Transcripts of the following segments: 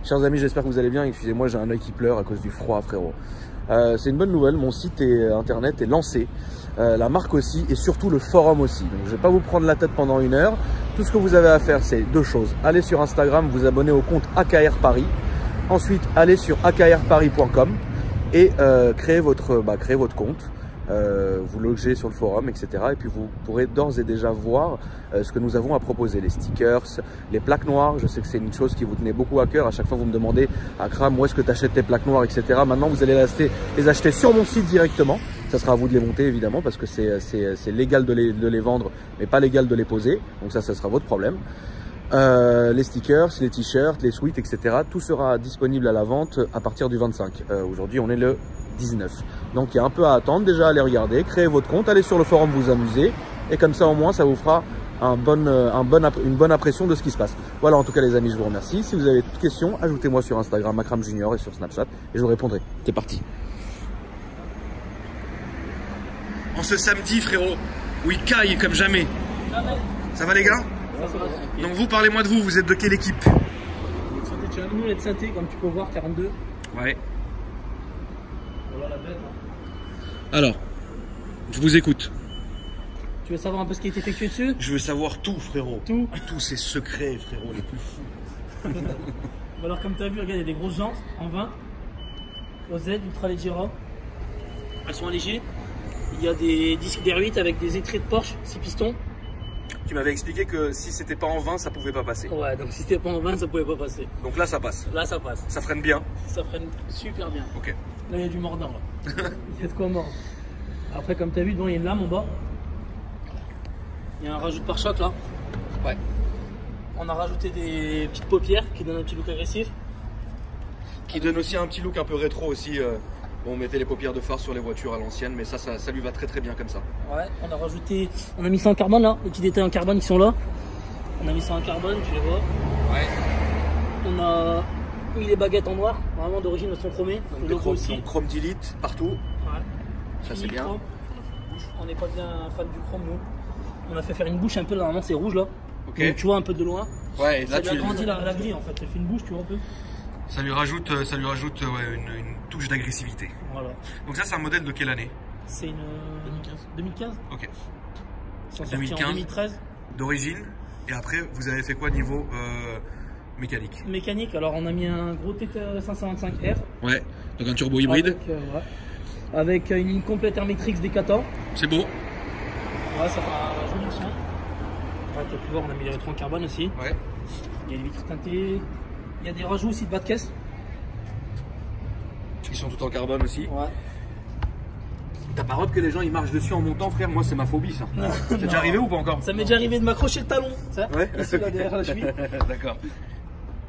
Chers amis, j'espère que vous allez bien. Excusez-moi, j'ai un œil qui pleure à cause du froid, frérot. C'est une bonne nouvelle, mon site internet est lancé, la marque aussi et surtout le forum aussi. Donc je ne vais pas vous prendre la tête pendant 1 heure. Tout ce que vous avez à faire, c'est 2 choses. Allez sur Instagram, vous abonner au compte AKR Paris. Ensuite, allez sur akrparis.com et créez votre compte. Vous logez sur le forum, etc. Et puis vous pourrez d'ores et déjà voir ce que nous avons à proposer, les stickers, les plaques noires. Je sais que c'est une chose qui vous tenait beaucoup à cœur. À chaque fois, vous me demandez, Akram, où est-ce que tu achètes tes plaques noires, etc. Maintenant, vous allez les acheter sur mon site directement. Ça sera à vous de les monter, évidemment, parce que c'est légal de les vendre, mais pas légal de les poser. Donc ça sera votre problème. Les stickers, les t-shirts, les sweats, etc. Tout sera disponible à la vente à partir du 25. Aujourd'hui, on est le 19. Donc il y a un peu à attendre. Déjà, allez regarder, créez votre compte, allez sur le forum vous amuser. Et comme ça, au moins, ça vous fera une bonne impression de ce qui se passe. Voilà, en tout cas, les amis, je vous remercie. Si vous avez toute question, ajoutez-moi sur Instagram, Akram Junior, et sur Snapchat, et je vous répondrai. C'est parti. En ce samedi, frérot, où il caille comme jamais. Ça va, les gars? Donc vous, parlez-moi de vous, vous êtes de quelle équipe? Nous, on est de Saint-Étienne, comme tu peux voir, 42. Ouais. Voilà la bête. Alors, je vous écoute. Tu veux savoir un peu ce qui a été effectué dessus? Je veux savoir tout, frérot. Tout? Tous ces secrets, frérot, les plus fous. Alors, comme tu as vu, regarde, il y a des grosses jantes en 20. OZ, Ultra Leggera. Elles sont allégées. Il y a des disques d'R8 avec des étriers de Porsche, 6 pistons. Tu m'avais expliqué que si c'était pas en 20, ça pouvait pas passer. Ouais, donc si c'était pas en 20, ça pouvait pas passer. Donc là, ça passe. Là, ça passe. Ça freine bien. Ça freine super bien. Ok. Là, il y a du mordant. Là. Il y a de quoi mordre. Après, comme tu as vu, devant, il y a une lame en bas. Il y a un rajout de pare-choc là. Ouais. On a rajouté des petites paupières qui donnent un petit look agressif. Qui donne aussi un petit look un peu rétro aussi. Bon, on mettait les paupières de phare sur les voitures à l'ancienne, mais ça lui va très très bien comme ça. Ouais, on a mis ça en carbone là, les petits détails en carbone qui sont là. On a mis ça en carbone, tu les vois. Ouais. On a mis les baguettes en noir, vraiment d'origine elles sont chromées. Donc, le aussi. donc chrome d'élite partout. Ouais. Ça c'est bien. Chrome. On n'est pas bien fan du chrome nous. On a fait faire une bouche un peu, là, normalement c'est rouge là. Ok. Donc, tu vois un peu de loin. Ouais, ça lui agrandit la grille en fait, elle fait une bouche, tu vois un peu. Ça lui rajoute ouais, une touche d'agressivité. Voilà. Donc ça c'est un modèle de quelle année? C'est une 2015. Ok. Ils sont sortis en 2013. D'origine. Et après vous avez fait quoi niveau mécanique? Mécanique, alors on a mis un gros TT525R. Ouais, donc un turbo hybride. Avec une ligne complète Hermetrix Decathlon. C'est beau. Ouais, ça fait un joli son. Ouais, tu as pu voir, on a mis les rétros en carbone aussi. Ouais. Il y a les vitres teintées. Il y a des rajouts aussi de bas de caisse. Ils sont tout en carbone aussi. Ouais. T'as pas honte que les gens ils marchent dessus en montant, frère? Moi c'est ma phobie ça. C'est déjà arrivé ou pas encore? Ça m'est déjà arrivé de m'accrocher le talon. Ça, ouais. ici, là, derrière la cheville. D'accord.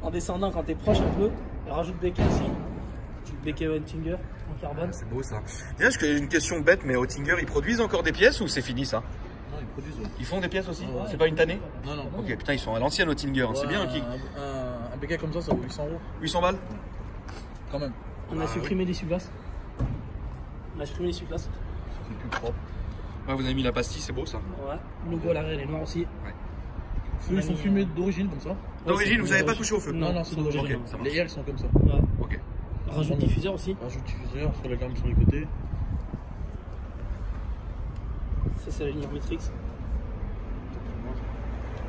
En descendant, quand t'es proche un peu, il rajoute béquet aussi. Tu le béquet Oettinger en carbone. C'est beau ça. D'ailleurs, j'ai une question bête, mais Oettinger, ils produisent encore des pièces ou c'est fini ça? Non, ils produisent. Ouais. Ils font des pièces aussi? Ouais, c'est pas une tannée? Non, non. Ok, putain, ils sont à l'ancienne Oettinger, Ouais, c'est bien. Un béquet comme ça vaut 800 €. 800 balles? Quand même. On a supprimé les suglaces. On a supprimé les suglaces. C'est plus propre. Ouais, vous avez mis la pastille, c'est beau ça. Ouais. Le logo à l'arrière, il est noir aussi. Ouais. Eux, ils sont fumés d'origine comme ça. D'origine, vous n'avez pas touché au feu? Non, c'est d'origine. d'origine. Ok, ça marche. Les ailes sont comme ça. Ouais. Ok. Rajout de diffuseur aussi. Rajoute diffuseur sur la gamme sur les côtés. Ça, c'est la ligne Hermetrix.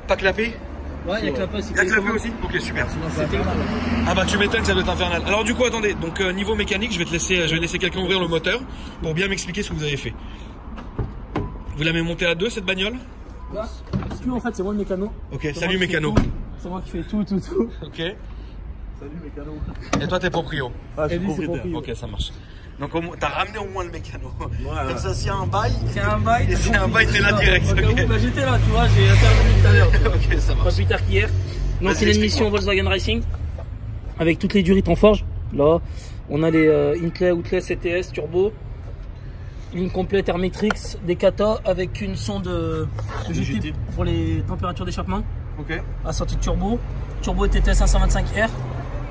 Pas clapé? Ouais, il y a clapé aussi. Il y a clapé aussi? Ok, super. Sinon, c'est infernal. Ah bah tu m'étonnes, ça doit être infernal. Alors du coup, attendez, donc niveau mécanique, je vais laisser quelqu'un ouvrir le moteur pour bien m'expliquer ce que vous avez fait. Vous l'avez monté à 2 cette bagnole? Là, en fait, c'est moi le mécano. Ok, salut mécano. C'est moi qui fais tout. Ok. Salut mécano. Et toi t'es proprio? Ah, je Et suis lui, c'est propriétaire. proprio. Ok, ça marche. Donc t'as ramené au moins le mécano. Ouais, Comme ça, s'il y a un bail, C'est un bail. c'est un bail, t'es là direct. Au cas Ok, où, bah, j'étais là, tu vois, j'ai intervenu tout à l'heure. ok, ça Pas marche. plus tard qu'hier. Donc, Vas-y, c'est une émission explique-moi. Volkswagen Racing. Avec toutes les durites en forge. Là, on a les Intley Outley CTS Turbo. Ligne complète Hermetrix Decathlon avec une sonde de GT pour les températures d'échappement. Ok. Assortie de turbo. Turbo TT 525R.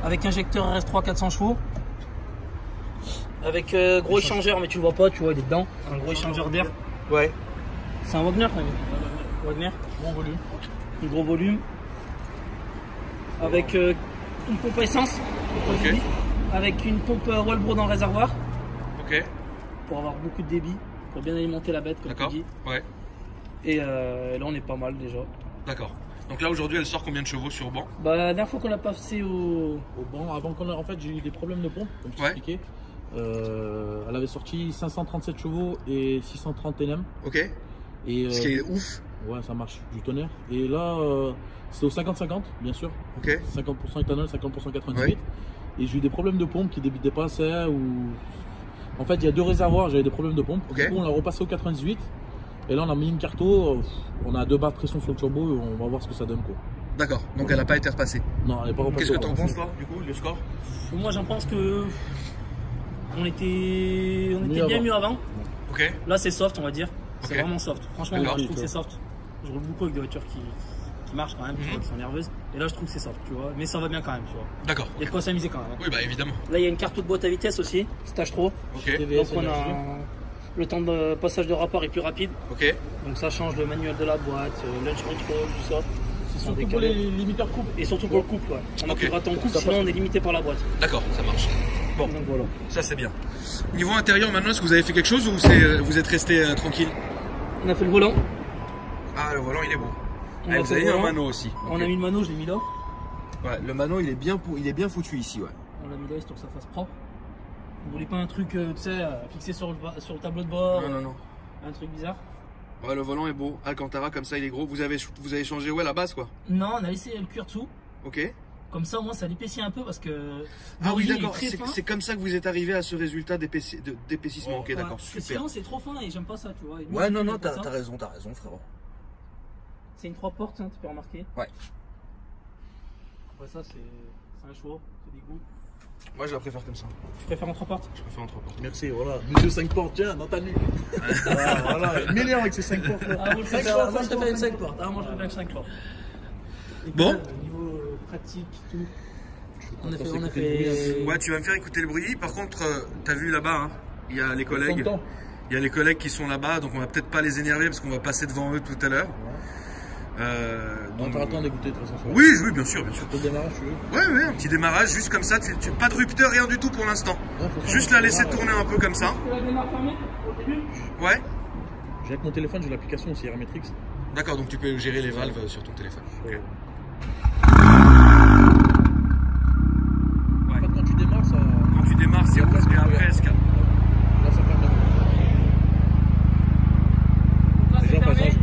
Avec injecteur RS3 400 chevaux. Avec gros échangeur, mais tu le vois pas, tu vois, il est dedans. Un gros échangeur d'air. Ouais. C'est un Wagner quand même. Wagner. Bon volume. Un gros volume. Avec une pompe à essence Ok. avec une pompe Rollbro dans le réservoir Ok. pour avoir beaucoup de débit, pour bien alimenter la bête comme tu D'accord. dis. Ouais. Et là on est pas mal déjà. D'accord. Donc là aujourd'hui elle sort combien de chevaux sur banc? Bah, la dernière fois qu'on l'a passé au... Bon, avant qu'on ait, en fait, j'ai eu des problèmes de pompe, comme je Ouais. t'expliquais. Elle avait sorti 537 chevaux et 630 NM. Ok. Et, Ce qui est ouf. ouais, ça marche, du tonnerre. Et là, c'est au 50-50, bien sûr. Ok. 50% éthanol, 50% 98. Ouais. Et j'ai eu des problèmes de pompe qui débitaient pas assez. Ou... En fait, il y a deux réservoirs, j'avais des problèmes de pompe. Ok. Du coup, on l'a repassé au 98. Et là, on a mis une carto. On a 2 barres de pression sur le turbo et on va voir ce que ça donne, quoi. D'accord. Donc elle n'a pas été repassée. Non, elle n'est pas repassée. Qu'est-ce que au t'en 98. penses toi du coup, le score? Moi j'en pense que on était Mieux bien avant. mieux avant. Ok. Là c'est soft on va dire. C'est Ok. vraiment soft. Franchement D'accord. je trouve que c'est soft. Je roule beaucoup avec des voitures qui marchent quand même, tu vois, qui sont nerveuses. Et là je trouve que c'est soft, tu vois. Mais ça va bien quand même, tu vois. D'accord. Il y a de quoi s'amuser quand même. Oui bah évidemment. Là il y a une carte de boîte à vitesse aussi, stage trop. Ok. TVS, Donc on a énergie. le temps de passage de rapport est plus rapide. Ok. Donc ça change le manuel de la boîte, launch control, tout ça. C'est On surtout décale. pour les limiteurs coupe. Et surtout pour le couple, ouais. On a Ok. plus le raton couple, Ça sinon passe. on est limité par la boîte. D'accord, ça marche. Bon, Donc voilà. ça c'est bien. Niveau intérieur maintenant, est-ce que vous avez fait quelque chose ou vous êtes resté tranquille? On a fait le volant. Ah le volant il est beau. On Ah, a vous fait avez le mis un volant. mano aussi. On Ok. a mis le mano, je l'ai mis là. Ouais, le mano il est bien foutu ici, ouais. On l'a mis là histoire que ça fasse propre. On voulait pas un truc, tu sais, fixé sur le tableau de bord. Non, non, non. Un truc bizarre. Ouais, le volant est beau. Alcantara comme ça il est gros. Vous avez changé ouais la base quoi. Non, on a laissé le cuir dessous. Ok. Comme ça, au moins, ça l'épaissit un peu parce que. Ah oui l'origine est d'accord. très fin. C'est comme ça que vous êtes arrivé à ce résultat d'épaississement. Ok Ouais, d'accord, parce que super. sinon, c'est trop fin et j'aime pas ça, tu vois. Et nous, Ouais non non j'aime pas t'as ça. raison frérot. C'est une 3 portes, hein, tu peux remarquer. Ouais. Après, ça, c'est un choix, c'est des goûts. Moi je la préfère comme ça. Tu préfères en 3 portes? Je préfère en 3 portes. Merci, voilà. Monsieur 5 portes, tiens, dans ta nuque. Voilà, milliard avec ses 5 portes. Là. Ah, moi, je préfère une 5 portes. Ah, moi, je préfère une 5 portes. Et Bon. puis, au niveau pratique, tout. On a fait. Ouais tu vas me faire écouter le bruit. Par contre t'as vu là-bas hein, il y a les collègues. Content. Il y a les collègues qui sont là-bas, donc on va peut-être pas les énerver parce qu'on va passer devant eux tout à l'heure. On Donc, t'aura le temps d'écouter de toute façon. oui, oui, bien sûr, bien sûr. Pour le démarrage, tu veux. Ouais, ouais, un petit démarrage, juste comme ça, pas de rupteur, rien du tout pour l'instant. Ouais, faut faire Juste un la laisser démarrage. tourner un peu comme ça. Tu peux la démarrer fermée au début? Ouais. J'ai avec mon téléphone, j'ai l'application aussi Hermetrix. D'accord, donc tu peux gérer les valves sur ton téléphone. Ok. En fait, quand tu démarres, ça. Quand tu démarres, c'est rouge, mais après, elle se calme. Là, ça ferme. Donc là, c'est Déjà, fermé. passage.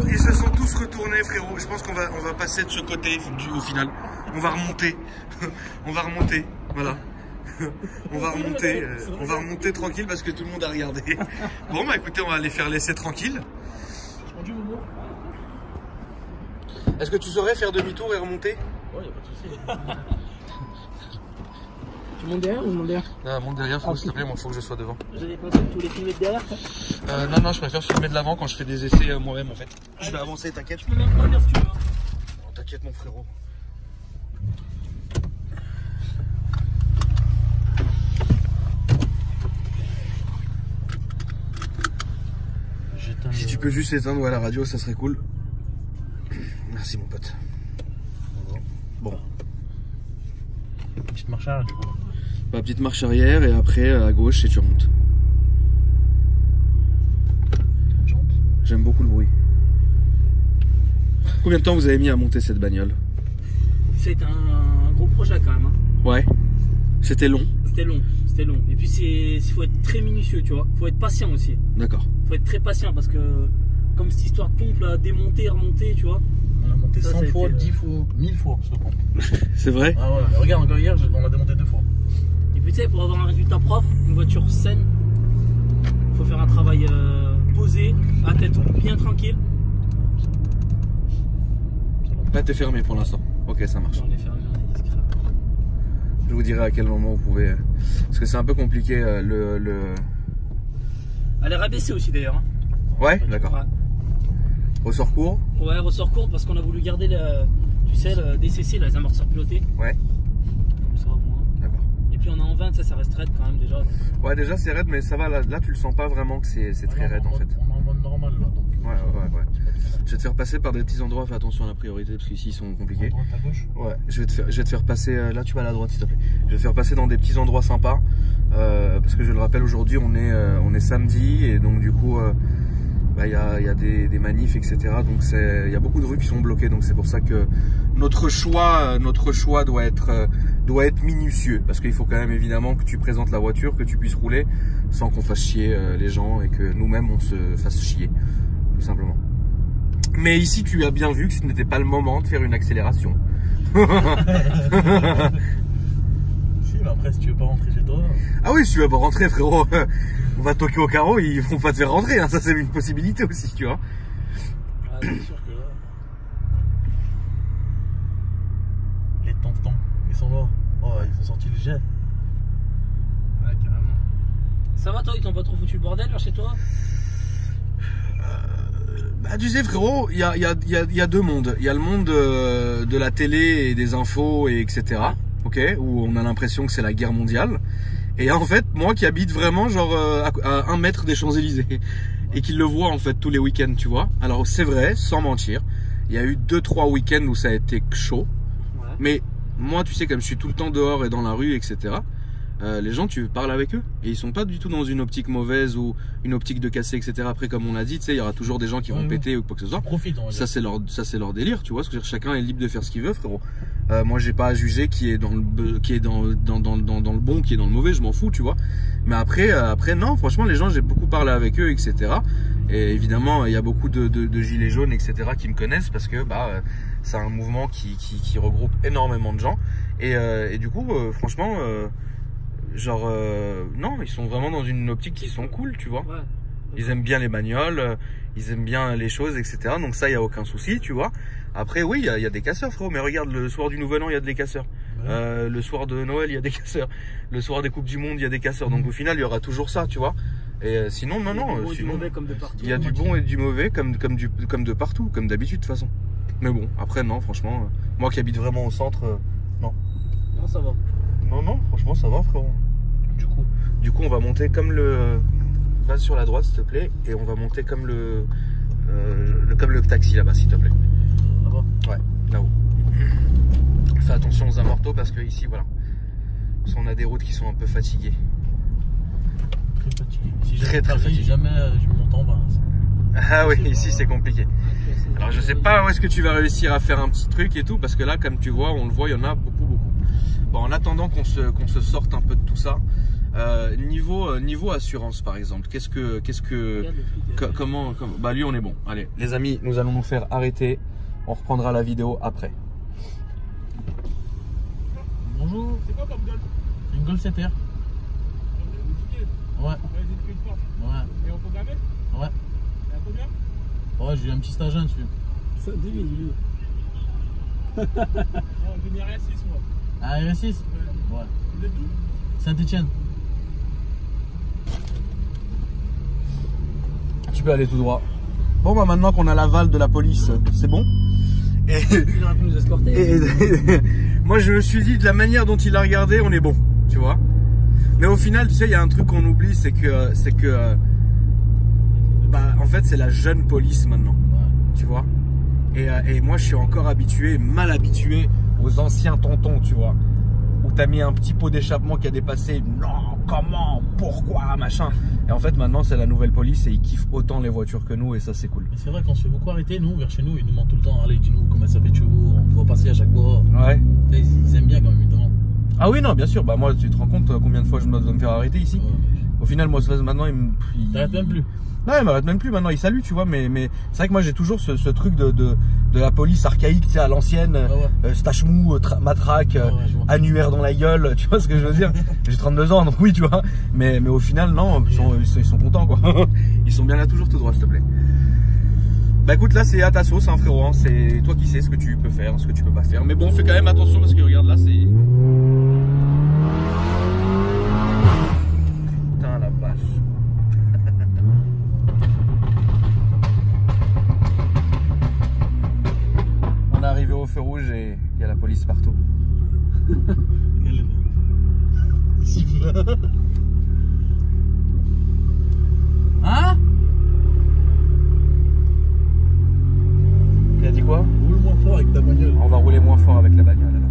Ils se sont tous retournés, frérot. Je pense qu'on va passer de ce côté au final. On va remonter. On va remonter. Voilà. On va remonter tranquille parce que tout le monde a regardé. Bon, bah écoutez, on va les faire laisser tranquille. Je conduis, Momo. Est-ce que tu saurais faire demi-tour et remonter? Ouais, y'a pas de souci. Tu montes derrière ou montes derrière? Non, monte derrière, s'il te plaît, moi, faut que je sois devant. Vous avez pensé que tous les filmer de derrière, quoi? Non, je préfère filmer de l'avant quand je fais des essais moi-même, en fait. Je vais avancer, t'inquiète. Tu peux même conduire si tu veux. Oh, t'inquiète, mon frérot. Si tu peux juste éteindre la radio, ça serait cool. Merci, mon pote. Bon. Petite marche arrière, du coup. Bah, petite marche arrière et après à gauche et tu remontes. J'aime beaucoup le bruit. Combien de temps vous avez mis à monter cette bagnole? C'est un gros projet quand même. Hein. Ouais. C'était long. C'était long, c'était long. Et puis il faut être très minutieux, tu vois. Faut être patient aussi. D'accord. Faut être très patient parce que comme cette histoire de pompe là, démonter, remonter, tu vois. On l'a monté Ça, 100 ça a fois, été, 10 fois, 1000 fois, ce pompe. C'est vrai? Ah ouais, regarde, encore hier, on l'a démonté 2 fois. Et puis tu sais, pour avoir un résultat propre, une voiture saine, faut faire un travail posé, à tête bien tranquille. Là, t'es fermé pour l'instant. Ok, ça marche. On les fait on est discret. Je vous dirai à quel moment vous pouvez. Parce que c'est un peu compliqué Elle est rabaissée aussi d'ailleurs. Hein. Ouais, d'accord. Ouais. Ressort court. Ouais, ressort court parce qu'on a voulu garder tu sais, le DCC, là, les amortisseurs pilotés. Ouais. Comme ça, au moins. D'accord. Et puis on a tu sais, ça reste raide quand même déjà. Donc... Ouais, déjà c'est raide, mais ça va, là tu le sens pas vraiment que c'est très raide en fait. On est en mode normal là. Donc, Ouais. Je vais te faire passer par des petits endroits, fais attention à la priorité parce qu'ici ils sont compliqués. À droite, à gauche. Ouais, je vais te faire passer, là tu vas à la droite s'il te plaît. Je vais te faire passer dans des petits endroits sympas. Parce que je le rappelle, aujourd'hui on est samedi et donc du coup il y a des manifs, etc. Donc il y a beaucoup de rues qui sont bloquées, donc c'est pour ça que notre choix doit être minutieux, parce qu'il faut quand même évidemment que tu présentes la voiture, que tu puisses rouler sans qu'on fasse chier les gens et que nous-mêmes on se fasse chier, tout simplement. Mais ici tu as bien vu que ce n'était pas le moment de faire une accélération. Si, mais après si tu veux pas rentrer chez toi. Ah oui, si tu veux pas rentrer frérot, on va toquer au carreau, ils vont pas te faire rentrer, hein. Ça c'est une possibilité aussi, tu vois. Ah, c'est sûr que là. Les tontons, ils sont là. Oh, ils ont sorti le jet. Ouais, carrément. Ça va toi, ils t'ont pas trop foutu le bordel vers chez toi? Bah tu sais frérot, il y a deux mondes. Il y a le monde de la télé et des infos et etc. Ok, où on a l'impression que c'est la guerre mondiale. Et en fait, moi qui habite vraiment genre à 1 mètre des Champs-Élysées et qui le vois en fait tous les week-ends, tu vois. Alors c'est vrai, sans mentir, il y a eu 2-3 week-ends où ça a été chaud. Ouais. Mais moi, tu sais, comme je suis tout le temps dehors et dans la rue, etc. Les gens, tu parles avec eux et ils sont pas du tout dans une optique mauvaise ou une optique de casser, etc. Après, comme on l'a dit, tu sais, il y aura toujours des gens qui vont péter ou quoi que ce soit. Profite, on va dire. Ça c'est leur délire, tu vois. Parce que chacun est libre de faire ce qu'il veut, frérot. Moi, j'ai pas à juger qui est dans le bon, qui est dans le mauvais. Je m'en fous, tu vois. Mais après, non. Franchement, les gens, j'ai beaucoup parlé avec eux, etc. Et évidemment, il y a beaucoup de gilets jaunes, etc. qui me connaissent parce que c'est un mouvement qui regroupe énormément de gens. Et du coup, franchement. Non, ils sont vraiment dans une optique qui sont cool, tu vois. Ouais. Ils aiment bien les bagnoles, ils aiment bien les choses, etc. Donc ça, il n'y a aucun souci, tu vois. Après, oui, il y a des casseurs, frérot. Mais regarde, le soir du Nouvel An, il y a des casseurs. Ouais. Le soir de Noël, il y a des casseurs. Le soir des Coupes du Monde, il y a des casseurs. Donc au final, il y aura toujours ça, tu vois. Et sinon, non. Sinon, il y a du bon et du mauvais comme de partout, comme d'habitude, de toute façon. Mais bon, après, non, franchement, moi qui habite vraiment au centre, non. Non, ça va. Non, franchement, ça va, frérot. Du coup, on va monter comme le... Va sur la droite, s'il te plaît, et on va monter comme le taxi là-bas, s'il te plaît. Là-bas? Ouais, là-haut. Fais attention aux amortos parce que ici, voilà. Parce qu'on a des routes qui sont un peu fatiguées. Très fatigué. Si très fatigué. Si jamais je monte en bas. Ah oui, ici c'est compliqué. Alors je sais pas où est-ce que tu vas réussir à faire un petit truc et tout, parce que là, comme tu vois, on le voit, il y en a beaucoup. Bon, en attendant qu'on se sorte un peu de tout ça, niveau assurance par exemple, comment, bah lui on est bon. Allez, les amis, nous allons nous faire arrêter. On reprendra la vidéo après. Bonjour. C'est quoi comme Golf? Une Golf 7R. Ouais. Ouais. Et on peut graver? Ouais. Et à combien? Ouais, j'ai un petit stagiaire dessus. Ça devine, lui. Non, j'ai mis RS6 moi. Ah, RS6? Ouais. Vous êtes d'où? Saint-Etienne. Tu peux aller tout droit. Bon bah maintenant qu'on a l'aval de la police, c'est bon. Et Il aurait pu nous escorter. moi je me suis dit, de la manière dont il a regardé, on est bon, tu vois. Mais au final, tu sais, il y a un truc qu'on oublie, c'est que en fait c'est la jeune police maintenant, tu vois. Et moi je suis encore mal habitué aux anciens tontons, tu vois, où t'as mis un petit pot d'échappement qui a dépassé, non, comment, pourquoi, machin. Et en fait maintenant c'est la nouvelle police et ils kiffent autant les voitures que nous et ça c'est cool. C'est vrai qu'on se fait beaucoup arrêter, nous, vers chez nous, ils nous demandent tout le temps, allez, dis-nous comment ça fait de chevaux, on voit passer à chaque fois. Ouais. Ils aiment bien quand même, ils demandent. Ah oui, non, bien sûr, bah moi tu te rends compte combien de fois je dois me faire arrêter ici. Ouais. Au final moi maintenant il T'arrêtes même plus. Non, il m'arrête même plus maintenant, il salue, tu vois, mais c'est vrai que moi j'ai toujours ce truc de la police archaïque, tu sais, à l'ancienne, stache mou, matraque, annuaire dans la gueule, tu vois ce que je veux dire. J'ai 32 ans, donc oui, tu vois, mais au final, non, ils sont contents, quoi. Ils sont bien là, toujours tout droit, s'il te plaît. Bah écoute, là c'est à ta sauce, hein, frérot, hein. C'est toi qui sais ce que tu peux faire, ce que tu peux pas faire, mais bon, fais quand même attention parce que regarde là, c'est... Putain, la vache. Arrivé au feu rouge et il y a la police partout. Ici, il Hein? Il a dit quoi? Roule moins fort avec ta bagnole. On va rouler moins fort avec la bagnole alors.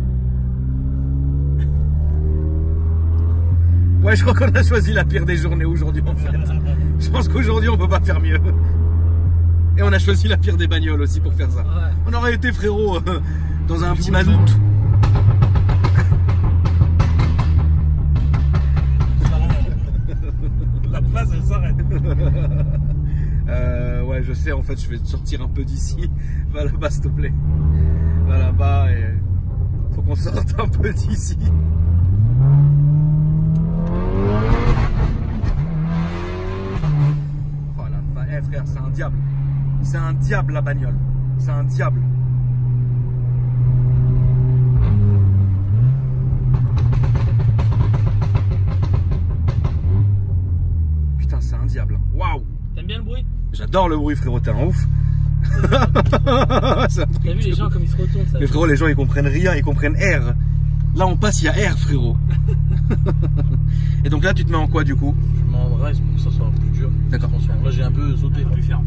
Ouais, je crois qu'on a choisi la pire des journées aujourd'hui en fait. Je pense qu'aujourd'hui on peut pas faire mieux. Et on a choisi la pire des bagnoles aussi pour faire ça. Ouais. On aurait été frérot dans un petit mazout. La place elle s'arrête. Ouais, je sais, en fait, je vais sortir un peu d'ici. Va là-bas, s'il te plaît. Va là-bas et faut qu'on sorte un peu d'ici. Voilà, eh frère, c'est un diable. C'est un diable la bagnole. C'est un diable. Putain, c'est un diable. Waouh! T'aimes bien le bruit? J'adore le bruit, frérot, t'es un ouf. T'as vu les gens comme ils se retournent ça? Mais frérot, les gens ils comprennent rien, ils comprennent R. Là on passe, il y a R, frérot. Et donc là tu te mets en quoi du coup? Je m'en reste pour que ça soit plus dur. D'accord. Attention, là j'ai un peu sauté. Plus ferme.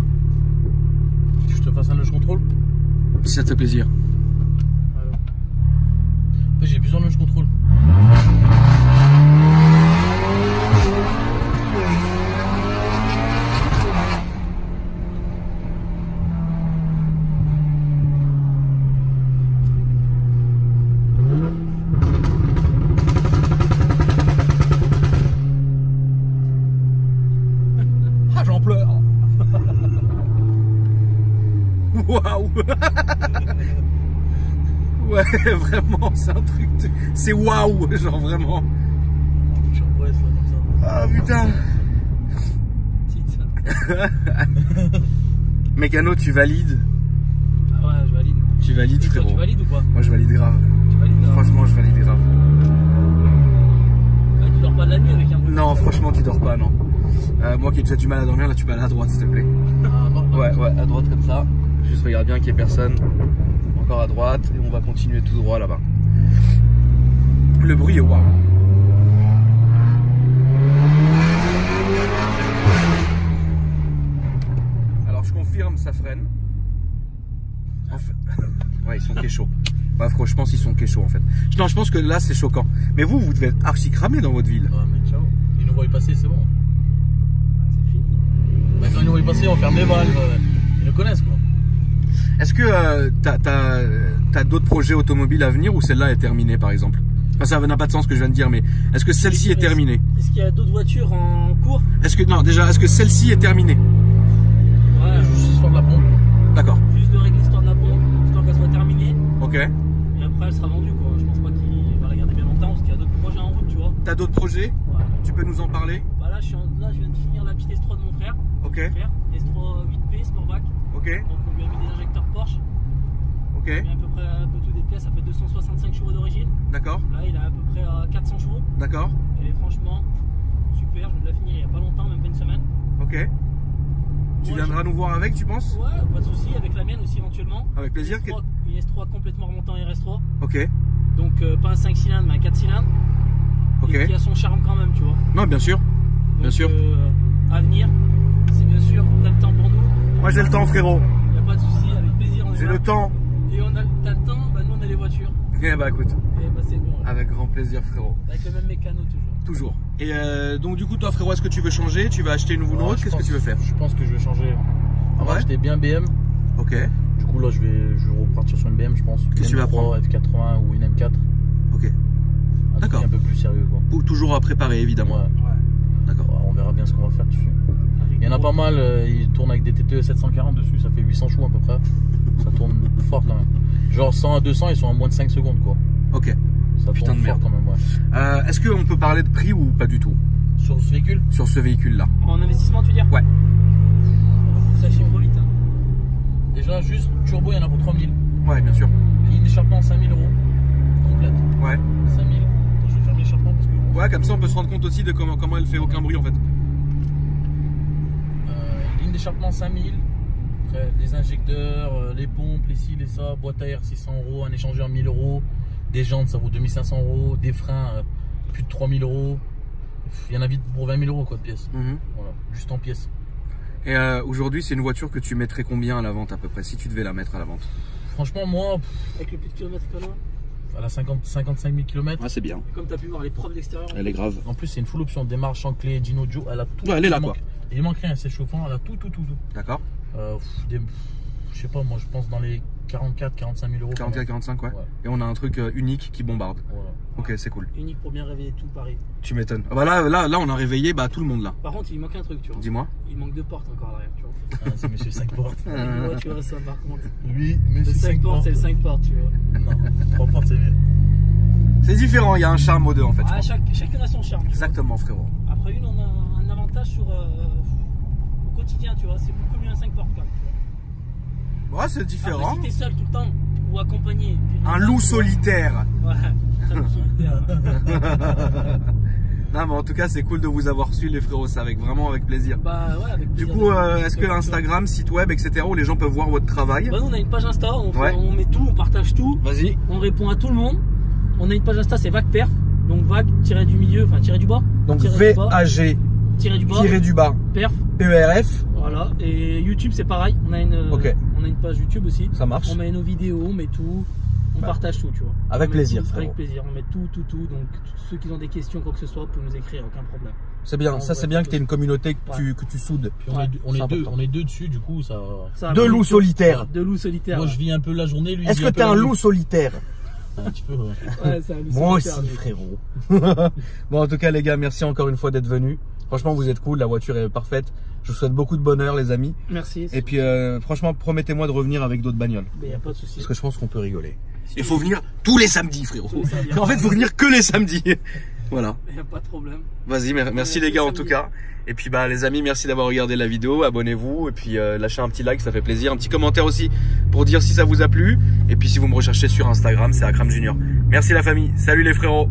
Je te fasse un lunge contrôle? Si ça te fait plaisir. Alors. En fait, j'ai plusieurs lunge contrôle. Ah j'en pleure. Waouh. Ouais, vraiment, c'est un truc. C'est waouh, genre vraiment. Je suis en presse là comme ça. Ah putain. Petite. Mécano, tu valides? Ah ouais, je valide. Tu valides, Et toi, frérot? tu valides ou pas? Moi je valide grave. Tu valides grave. Franchement, je valide grave. Ouais, tu dors pas de la nuit avec un bruit. Non, franchement, tu dors pas, non. Moi qui ai déjà du mal à dormir, là tu vas aller à droite, s'il te plaît. Ah, non, non. Ouais, à droite comme ça. Juste regarde bien qu'il n'y ait personne. Encore à droite et on va continuer tout droit là-bas. Le bruit est waouh. Alors je confirme, ça freine. En fait... Ouais, ils sont kéchos. Bah franchement, ils sont kéchos en fait. Non, je pense que là c'est choquant. Mais vous devez être archi cramé dans votre ville. Ouais, mais ciao. Ils nous voient passer, c'est bon. Ah, c'est fini. Bah, quand ils nous voient passer, on ferme les balles. Ils nous connaissent quoi. Est-ce que t'as d'autres projets automobiles à venir ou celle-là est terminée par exemple? Enfin, ça n'a pas de sens ce que je viens de dire, mais est-ce que celle-ci est terminée? Est-ce qu'il y a d'autres voitures en cours? Est-ce que non, déjà, est-ce que celle-ci est terminée? Ouais, Juste histoire de la pompe. D'accord. juste de régler l'histoire de la pompe, histoire qu'elle soit terminée. Ok. Et après, elle sera vendue quoi. Je pense pas qu'il va la garder bien longtemps parce qu'il y a d'autres projets en route, tu vois. T'as d'autres projets? Ouais. Tu peux nous en parler? Bah là, je viens de finir la petite S3 de mon frère. Ok. S3 8P Sportback. Ok. Donc on lui a mis des injecteurs Porsche. Ok. Il a mis à peu près un peu tout des pièces, ça fait 265 chevaux d'origine. D'accord. Là, il a à peu près 400 chevaux. D'accord. Et franchement, super, je viens de la finir il n'y a pas longtemps, même pas une semaine. Ok. Tu Ouais, viendras nous voir avec, tu penses? Ouais, pas de souci, avec la mienne aussi éventuellement. Avec plaisir. Une S3 complètement remontée en RS3. Ok. Donc pas un 5 cylindres, mais un 4 cylindres. Ok. Et qui a son charme quand même, tu vois. Non, bien sûr. Donc, Bien sûr. À venir, c'est bien sûr, t'as le temps pour nous. Moi j'ai le temps, frérot. Il n'y a pas de souci, avec plaisir. J'ai le temps. Et t'as le temps, bah nous on a les voitures. Eh bah écoute, Et bah c'est bon. Là. avec grand plaisir, frérot. Avec le même mécano toujours. Toujours. Et donc du coup, toi, frérot, est-ce que tu veux changer? Tu vas acheter une nouvelle Ouais, autre? Qu'est-ce que tu veux faire? Je pense que je vais changer. Avant, Ouais. j'étais bien BM. Ok. Du coup, là, je vais repartir sur une BM, je pense. Qu'est-ce que tu vas prendre? F80 ou une M4. Ok. Un D'accord. truc un peu plus sérieux, quoi. Ou toujours à préparer, évidemment. Ouais. D'accord. On verra bien ce qu'on va faire dessus. Il y en a pas mal, ils tournent avec des TTE 740 dessus, ça fait 800 chevaux à peu près. Ça tourne fort quand même. Genre 100 à 200, ils sont en moins de 5 secondes, quoi. Ok. Ça Putain tourne de fort merde. quand même, ouais. Est-ce qu'on peut parler de prix ou pas du tout? Sur ce véhicule, Sur ce véhicule-là? En investissement, tu veux dire? Ouais. Ça chiffre vite. Hein. déjà, juste turbo, il y en a pour 3000. Ouais, bien sûr. Ligne d'échappement 5000 euros. Complète. Ouais. 5000. Attends, je vais fermer l'échappement parce que. Ouais, comme ça on peut se rendre compte aussi de comment elle fait aucun bruit en fait. Ligne d'échappement 5000. Après, les injecteurs, les pompes, les ci, les ça. Boîte à air 600 euros. Un échangeur 1000 euros. Des jantes, ça vaut 2500 euros. Des freins, plus de 3000 euros. Il y en a vite pour 20 000 euros quoi de pièces. Mhm. Voilà, juste en pièces. Et aujourd'hui, c'est une voiture que tu mettrais combien à la vente à peu près, si tu devais la mettre à la vente? Franchement, moi, Avec le plus de kilomètres qu'on a. à la 55 000 km. Ah, c'est bien. Comme tu as pu voir les preuves d'extérieur. Elle est grave. En plus, c'est une full option. Démarche en clé, Dino Joe. Elle a tout. Ouais, elle est là, il quoi. manque, il manque rien, c'est chauffant. Elle a tout. D'accord. Je sais pas, moi, je pense dans les 44-45 000 euros. 44-45, ouais. Ouais. Et on a un truc unique qui bombarde. Voilà. Ok, c'est cool. Unique pour bien réveiller tout Paris. Tu m'étonnes. Ah bah là, on a réveillé tout le monde là. Par contre, il manque un truc, tu vois. Dis-moi. Il manque 2 portes encore à l'arrière, tu vois. Ah, c'est monsieur 5 portes. Ouais, tu vois ça par contre. Lui, Le monsieur 5 portes, c'est le 5 portes, tu vois. Non, 3 portes, c'est mieux. C'est différent, il y a un charme aux deux en fait. Ah, chacun a son charme. Tu vois. Exactement, frérot. Après, on a un avantage sur au quotidien, tu vois. C'est beaucoup mieux un 5 portes quand même. Tu vois. Ouais, c'est différent. Après, si t'es seul tout le temps ou accompagné. Un loup solitaire. Ouais, très bon solitaire. Non, mais en tout cas, c'est cool de vous avoir su, les frérots. C'est vraiment avec plaisir. Bah ouais, avec Du plaisir. coup, est-ce que Instagram, site web, etc., où les gens peuvent voir votre travail? Bah, nous, on a une page Insta, Ouais. on met tout, on partage tout, Vas-y. on répond à tout le monde. On a une page Insta, c'est Vague Perf, donc vague tiré du milieu, enfin tiré du bas. Donc tiré du bas, VAG tiré du bas, tiré du bas Perf. PERF. Voilà. Et YouTube, c'est pareil. On a une page YouTube aussi. Ça marche. On met nos vidéos, on met tout. On partage tout, tu vois. Avec On met plaisir, tout, frérot. avec plaisir. On met tout. Donc, tous ceux qui ont des questions, quoi que ce soit, peuvent nous écrire, aucun problème. C'est bien, ça c'est bien que tu aies une communauté que tu soudes. Puis Ouais, on est deux dessus, du coup, ça. Ça, Deux loups solitaires. Deux loups solitaires. Moi, je vis un peu la journée, lui. Est-ce que t'es un loup solitaire? Un petit peu, ouais. Ouais, c'est un loup Moi solitaire, aussi, lui. frérot. Bon, en tout cas, les gars, merci encore une fois d'être venus. Franchement, vous êtes cool, la voiture est parfaite. Je vous souhaite beaucoup de bonheur, les amis. Merci. Et puis, franchement, promettez-moi de revenir avec d'autres bagnoles. Mais y a pas de souci. Parce que je pense qu'on peut rigoler. Il faut venir tous les samedis, frérot. Tous les samedis. En fait, il faut venir que les samedis. Voilà. Y a pas de problème. Vas-y, merci les gars en tout cas. Et puis les amis, merci d'avoir regardé la vidéo, abonnez-vous et puis lâchez un petit like, ça fait plaisir. Un petit commentaire aussi pour dire si ça vous a plu. Et puis si vous me recherchez sur Instagram, c'est Akram Junior. Merci la famille, salut les frérots.